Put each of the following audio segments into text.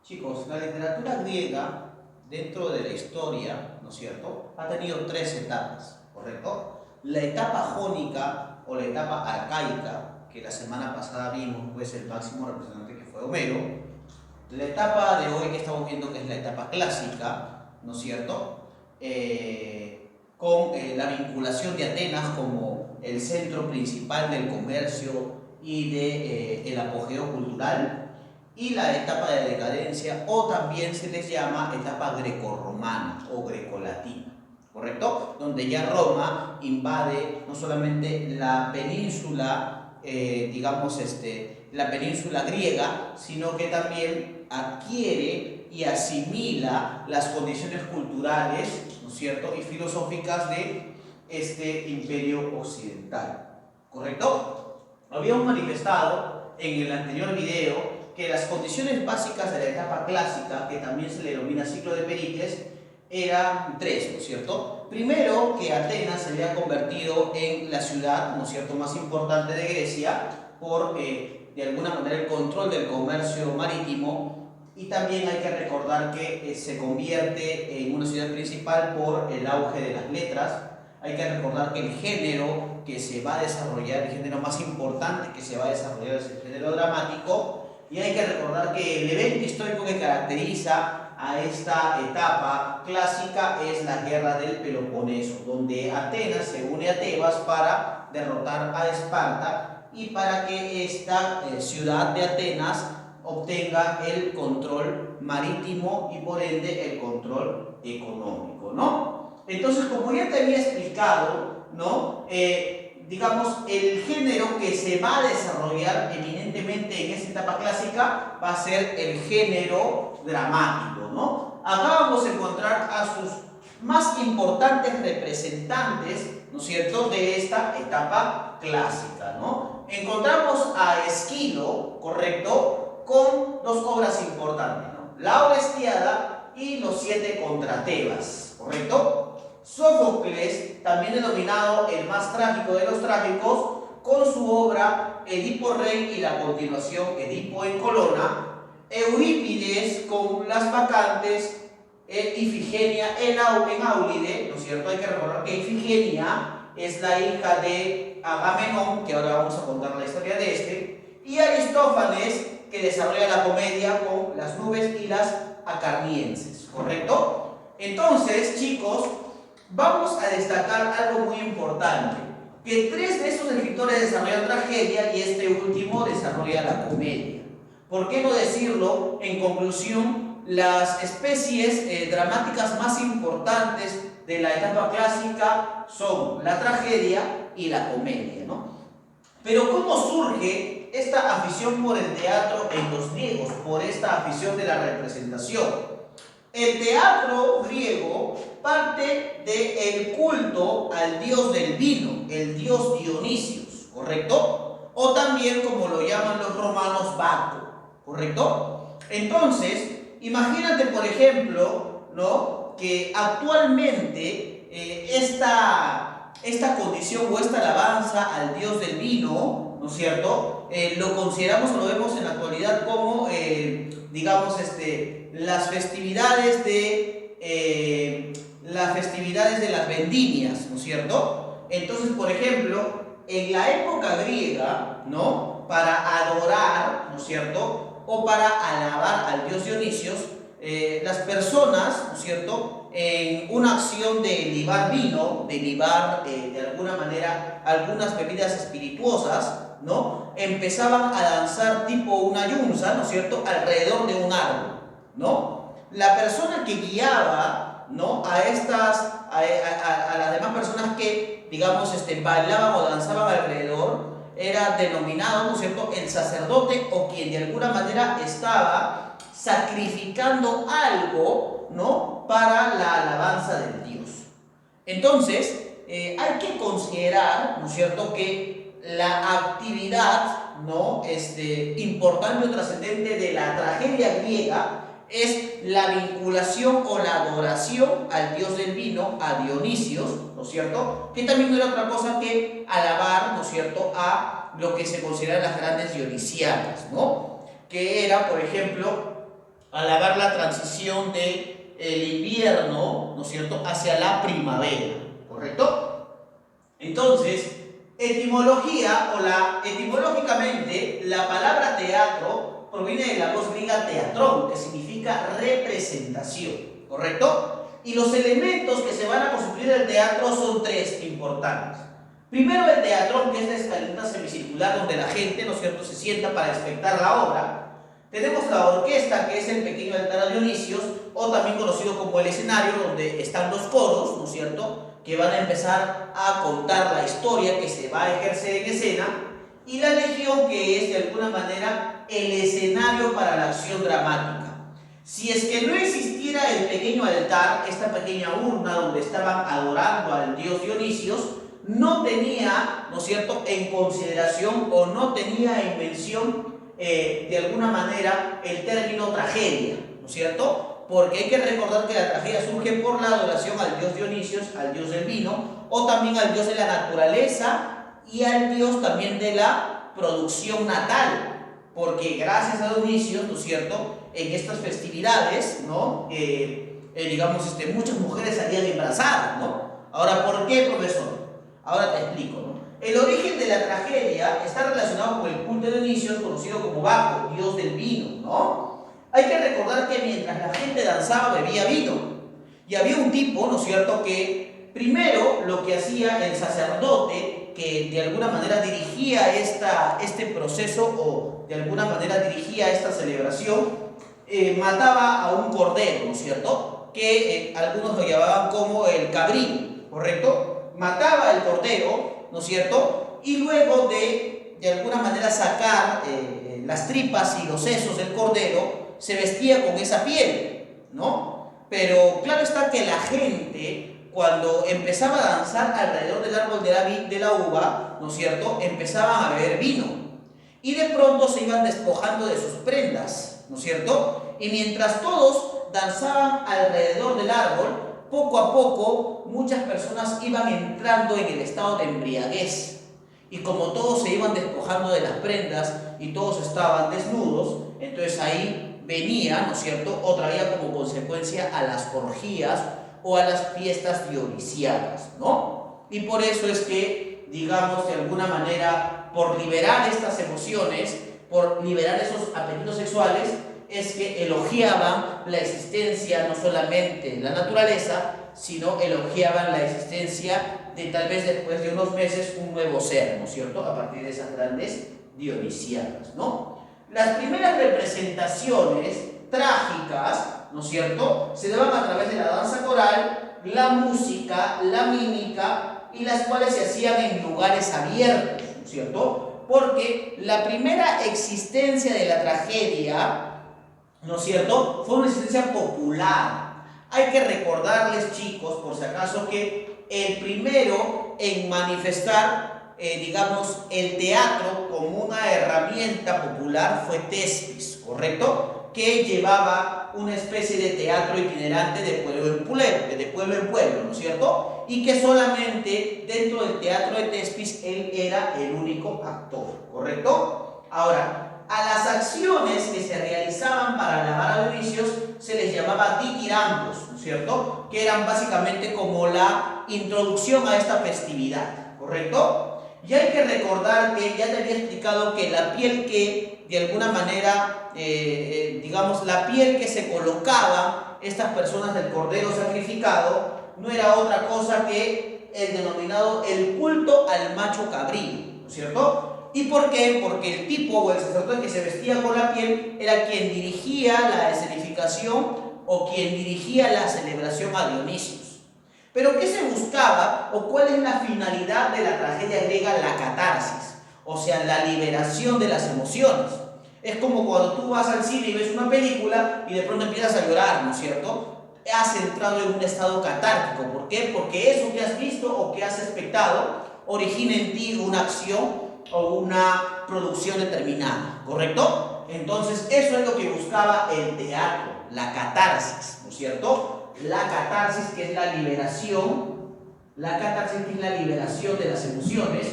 Chicos, la literatura griega, dentro de la historia, ¿no es cierto?, ha tenido tres etapas, ¿correcto? La etapa jónica o la etapa arcaica, que la semana pasada vimos, pues el máximo representante que fue Homero. La etapa de hoy que estamos viendo, que es la etapa clásica, ¿no es cierto?, con la vinculación de Atenas como el centro principal del comercio y del apogeo cultural, y la etapa de decadencia, o también se les llama etapa grecorromana o grecolatina, ¿correcto? Donde ya Roma invade no solamente la península, la península griega, sino que también adquiere y asimila las condiciones culturales, ¿no es cierto?, y filosóficas de este imperio occidental, ¿correcto? Habíamos manifestado en el anterior video que las condiciones básicas de la etapa clásica, que también se le denomina ciclo de Pericles, eran tres, ¿no es cierto? Primero, que Atenas se había convertido en la ciudad, ¿no es cierto?, más importante de Grecia, por de alguna manera el control del comercio marítimo, y también hay que recordar que se convierte en una ciudad principal por el auge de las letras. Hay que recordar que el género que se va a desarrollar, el género más importante que se va a desarrollar es el género dramático. Y hay que recordar que el evento histórico que caracteriza a esta etapa clásica es la guerra del Peloponeso, donde Atenas se une a Tebas para derrotar a Esparta y para que esta ciudad de Atenas obtenga el control marítimo y por ende el control económico, ¿no? Entonces, como ya te había explicado, ¿no?, digamos, el género que se va a desarrollar eminentemente en esta etapa clásica va a ser el género dramático, ¿no? Acá vamos a encontrar a sus más importantes representantes, ¿no es cierto?, de esta etapa clásica, ¿no? Encontramos a Esquilo, ¿correcto?, con dos obras importantes, ¿no?, La Orestiada y Los Siete contra Tebas, ¿correcto? Sófocles, también denominado el más trágico de los trágicos, con su obra Edipo Rey y la continuación Edipo en Colonna. Eurípides con Las Bacantes, Ifigenia en Áulide, ¿no es cierto? Hay que recordar que Ifigenia es la hija de Agamenón, que ahora vamos a contar la historia de este, y Aristófanes, que desarrolla la comedia con Las Nubes y las Acarnienses, ¿correcto? Entonces, chicos, vamos a destacar algo muy importante, que tres de esos escritores desarrollan tragedia y este último desarrolla la comedia. ¿Por qué no decirlo? En conclusión, las especies dramáticas más importantes de la etapa clásica son la tragedia y la comedia, ¿no? Pero ¿cómo surge esta afición por el teatro en los griegos, por esta afición de la representación? El teatro griego parte del culto al dios del vino, el dios Dionisios, ¿correcto? O también, como lo llaman los romanos, Baco, ¿correcto? Entonces, imagínate, por ejemplo, ¿no?, que actualmente esta condición o esta alabanza al dios del vino, ¿no es cierto?, lo consideramos o lo vemos en la actualidad como, digamos, las festividades de las vendimias, ¿no es cierto? Entonces, por ejemplo, en la época griega, ¿no?, para adorar, ¿no es cierto?, o para alabar al dios Dionisios, las personas, ¿no es cierto?, en una acción de libar vino, de libar de alguna manera algunas bebidas espirituosas, ¿no?, empezaban a danzar tipo una yunza, ¿no es cierto?, alrededor de un árbol, ¿no? La persona que guiaba, ¿no?, a las demás personas que, digamos, bailaban o danzaban alrededor, era denominado, ¿no es cierto?, el sacerdote, o quien de alguna manera estaba sacrificando algo, ¿no?, para la alabanza del Dios. Entonces, hay que considerar, ¿no es cierto?, que la actividad, ¿no?, importante o trascendente de la tragedia griega es la vinculación o la adoración al dios del vino, a Dionisios, ¿no es cierto?, que también no era otra cosa que alabar, ¿no es cierto?, a lo que se consideran las grandes dionisianas, ¿no?, que era, por ejemplo, halagar la transición de el invierno, ¿no es cierto?, hacia la primavera, ¿correcto? Entonces, etimológicamente, la palabra teatro proviene de la voz griega teatrón, que significa representación, ¿correcto? Y los elementos que se van a constituir el teatro son tres importantes. Primero, el teatrón, que es la escalinata semicircular donde la gente, ¿no es cierto?, se sienta para espectar la obra. Tenemos la orquesta, que es el pequeño altar a Dionisios, o también conocido como el escenario, donde están los coros, ¿no es cierto?, que van a empezar a contar la historia que se va a ejercer en escena, y la legión, que es de alguna manera el escenario para la acción dramática. Si es que no existiera el pequeño altar, esta pequeña urna donde estaban adorando al dios Dionisios, no tenía, ¿no es cierto?, en consideración o no tenía en mención de alguna manera el término tragedia, ¿no es cierto? Porque hay que recordar que la tragedia surge por la adoración al dios Dionisios, al dios del vino, o también al dios de la naturaleza y al dios también de la producción natal, porque gracias a Dionisios, ¿no es cierto?, en estas festividades, ¿no?, muchas mujeres salían embarazadas, ¿no? Ahora, ¿por qué, profesor? Ahora te explico, ¿no? El origen de la tragedia está relacionado con el culto de Dionisios, conocido como Baco, dios del vino, ¿no? Hay que recordar que mientras la gente danzaba, bebía vino. Y había un tipo, ¿no es cierto?, que primero lo que hacía el sacerdote, que de alguna manera dirigía este proceso o de alguna manera dirigía esta celebración, mataba a un cordero, ¿no es cierto?, que algunos lo llamaban como el cabrín, ¿correcto? Mataba el cordero, ¿no es cierto?, y luego de alguna manera sacar las tripas y los sesos del cordero, se vestía con esa piel, ¿no? Pero claro está que la gente, cuando empezaba a danzar alrededor del árbol de la uva, ¿no es cierto?, empezaban a beber vino. Y de pronto se iban despojando de sus prendas, ¿no es cierto? Y mientras todos danzaban alrededor del árbol, poco a poco muchas personas iban entrando en el estado de embriaguez. Y como todos se iban despojando de las prendas y todos estaban desnudos, entonces ahí venía, ¿no es cierto?, o traía como consecuencia a las orgías o a las fiestas dionisianas, ¿no? Y por eso es que, digamos, de alguna manera, por liberar estas emociones, por liberar esos apetitos sexuales, es que elogiaban la existencia no solamente de la naturaleza, sino elogiaban la existencia de tal vez después de unos meses un nuevo ser, ¿no es cierto?, a partir de esas grandes dionisianas, ¿no? Las primeras representaciones trágicas, ¿no es cierto?, se daban a través de la danza coral, la música, la mímica, y las cuales se hacían en lugares abiertos, ¿no es cierto?, porque la primera existencia de la tragedia, ¿no es cierto?, fue una existencia popular. Hay que recordarles, chicos, por si acaso, que el primero en manifestar, el teatro como una herramienta popular fue Tespis, ¿correcto?, que llevaba una especie de teatro itinerante de pueblo en pueblo, ¿no es cierto?, y que solamente dentro del teatro de Tespis él era el único actor, ¿correcto? Ahora, a las acciones que se realizaban para alabar a Dionisios se les llamaba ditirambos, ¿no es cierto?, que eran básicamente como la introducción a esta festividad, ¿correcto? Y hay que recordar que ya te había explicado que la piel que de alguna manera, la piel que se colocaban estas personas del cordero sacrificado no era otra cosa que el denominado el culto al macho cabrío, ¿no es cierto? ¿Y por qué? Porque el tipo o el sacerdote que se vestía con la piel era quien dirigía la escenificación o quien dirigía la celebración a Dionisios. Pero ¿qué se buscaba o cuál es la finalidad de la tragedia griega? La catarsis, o sea, la liberación de las emociones. Es como cuando tú vas al cine y ves una película y de pronto empiezas a llorar, ¿no es cierto? Has entrado en un estado catártico. ¿Por qué? Porque eso que has visto o que has espectado origina en ti una acción o una producción determinada, ¿correcto? Entonces, eso es lo que buscaba el teatro, la catarsis, ¿no es cierto? La catarsis, que es la liberación, de las emociones,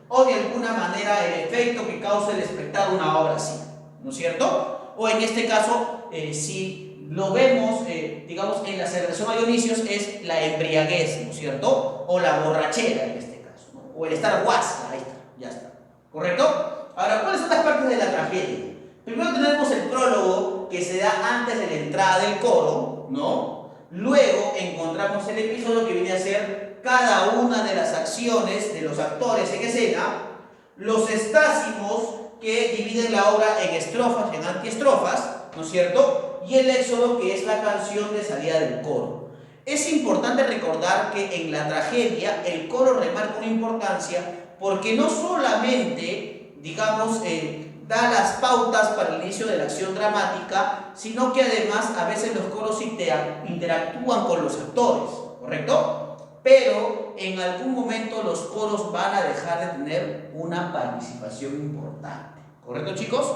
o de alguna manera el efecto que causa el espectador una obra así, ¿no es cierto? O en este caso, si lo vemos, digamos, en la celebración a Dionisios, es la embriaguez, ¿no es cierto? O la borrachera en este caso, ¿no? O el estar guasa, ahí está, ya está. ¿Correcto? Ahora, ¿cuáles son las partes de la tragedia? Primero tenemos el prólogo que se da antes de la entrada del coro, ¿no? Luego encontramos el episodio que viene a ser cada una de las acciones de los actores en escena, los estásimos que dividen la obra en estrofas y en antiestrofas, ¿no es cierto? Y el éxodo, que es la canción de salida del coro. Es importante recordar que en la tragedia el coro remarca una importancia porque no solamente, digamos, da las pautas para el inicio de la acción dramática, sino que además a veces los coros interactúan con los actores, ¿correcto? Pero en algún momento los coros van a dejar de tener una participación importante, ¿correcto, chicos?